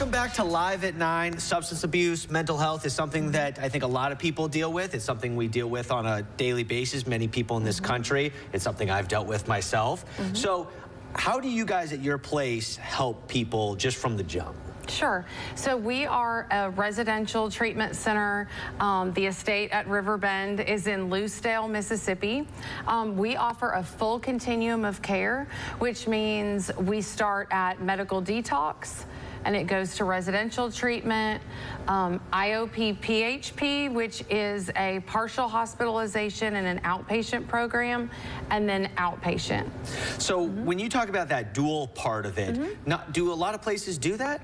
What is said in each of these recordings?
Welcome back to Live at 9. Substance abuse, mental health is something that I think a lot of people deal with. It's something we deal with on a daily basis, many people in this country. It's something I've dealt with myself. So how do you guys at your place help people just from the jump? Sure. So we are a residential treatment center. The estate at Riverbend is in Lucedale, Mississippi. We offer a full continuum of care, which means we start at medical detox, and it goes to residential treatment, IOP PHP, which is a partial hospitalization and an outpatient program, and then outpatient. So when you talk about that dual part of it, do a lot of places do that?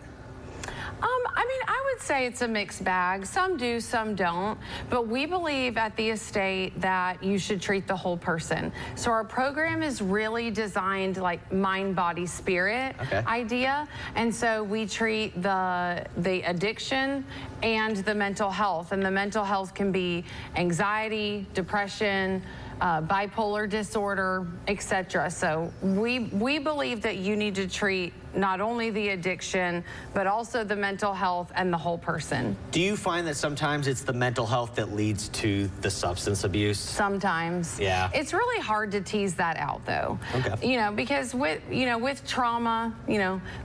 I mean, I would say it's a mixed bag. Some do, some don't. But we believe at the estate that you should treat the whole person. So our program is really designed like mind, body, spirit idea. And so we treat the addiction and the mental health. And the mental health can be anxiety, depression, bipolar disorder, etc. So we believe that you need to treat not only the addiction, but also the mental health and the whole person. Do you find that sometimes it's the mental health that leads to the substance abuse? Sometimes. Yeah. It's really hard to tease that out, though. Okay. You know, because with trauma,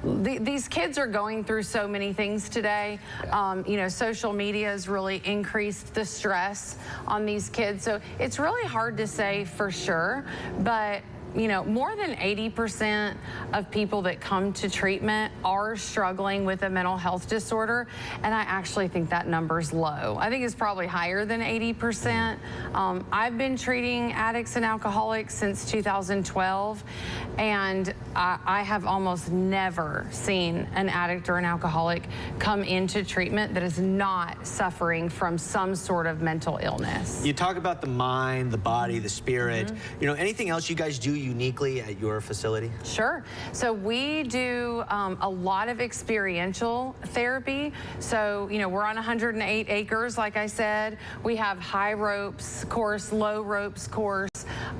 these kids are going through so many things today. Yeah. Social media has really increased the stress on these kids. So it's really hard to say for sure, but more than 80% of people that come to treatment are struggling with a mental health disorder, and I actually think that number's low. I think it's probably higher than 80%. I've been treating addicts and alcoholics since 2012, and I have almost never seen an addict or an alcoholic come into treatment that is not suffering from some sort of mental illness. You talk about the mind, the body, the spirit. Anything else you guys do uniquely at your facility? Sure. So we do a lot of experiential therapy. So, we're on 108 acres, like I said. We have high ropes course, low ropes course,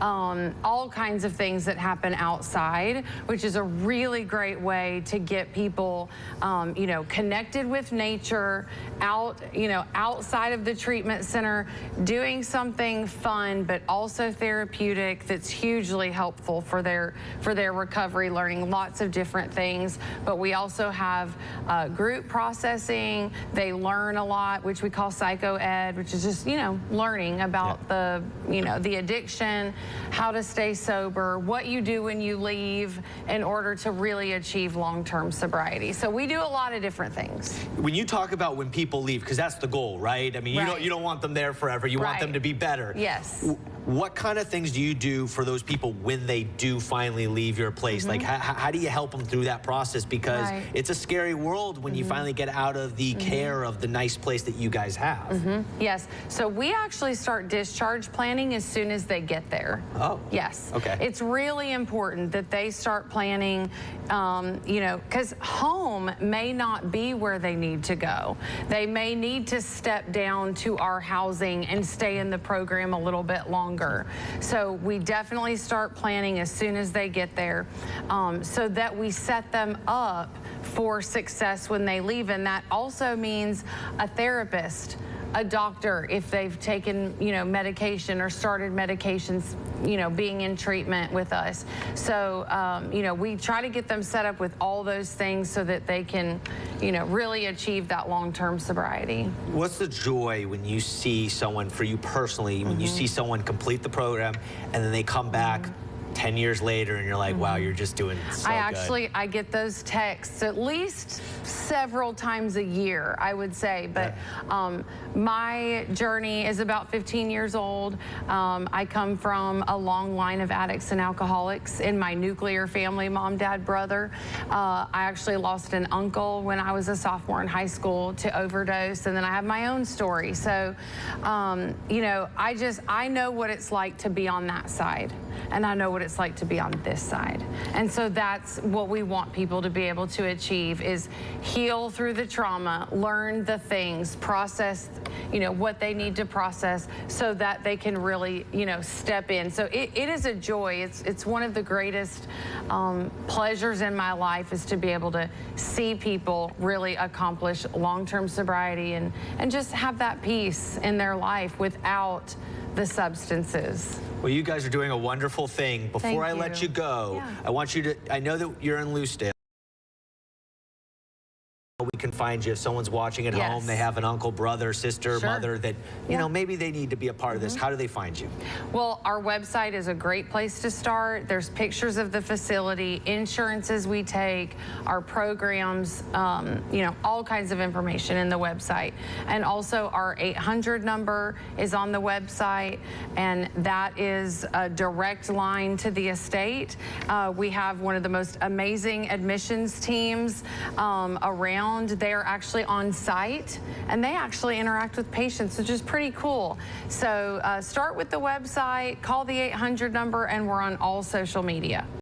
all kinds of things that happen outside, which is a really great way to get people, connected with nature, outside of the treatment center, doing something fun, but also therapeutic that's hugely helpful for their recovery, learning lots of different things. But we also have group processing. They learn a lot, which we call psycho-ed, which is just, learning about the addiction, how to stay sober, what you do when you leave in order to really achieve long-term sobriety. So we do a lot of different things. When you talk about when people leave, because that's the goal, right? I mean, you don't want them there forever. You want them to be better. Yes. What kind of things do you do for those people when they do finally leave your place? Like, how do you help them through that process? Because it's a scary world when you finally get out of the care of the nice place that you guys have. Yes. So we actually start discharge planning as soon as they get there. Oh. Yes. Okay. It's really important that they start planning, because home may not be where they need to go. They may need to step down to our housing and stay in the program a little bit longer. So we definitely start planning as soon as they get there, so that we set them up for success when they leave. And that also means a therapist, a doctor, if they've taken, medication or started medications, being in treatment with us. So, we try to get them set up with all those things so that they can, really achieve that long-term sobriety. What's the joy when you see someone, for you personally, when you see someone complete the program and then they come back 10 years later and you're like, wow, you're just doing so good. I get those texts at least several times a year, I would say. But my journey is about 15 years old. I come from a long line of addicts and alcoholics in my nuclear family, mom, dad, brother. I actually lost an uncle when I was a sophomore in high school to overdose, and then I have my own story. So, I know what it's like to be on that side, and I know what it's it's like to be on this side. And so that's what we want people to be able to achieve, is heal through the trauma, learn the things, process, what they need to process so that they can really, step in. So it is a joy. It's one of the greatest pleasures in my life, is to be able to see people really accomplish long-term sobriety and just have that peace in their life without the substances. Well, you guys are doing a wonderful thing. Before I let you go, I want you to, I know that you're in Loosedale. We can find you if someone's watching at home, they have an uncle, brother, sister, mother that, maybe they need to be a part of this. How do they find you? Well, our website is a great place to start. There's pictures of the facility, insurances we take, our programs, all kinds of information in the website. And also our 800 number is on the website, and that is a direct line to the estate. We have one of the most amazing admissions teams around. They're actually on site, and they actually interact with patients, which is pretty cool. So start with the website, call the 800 number, and we're on all social media.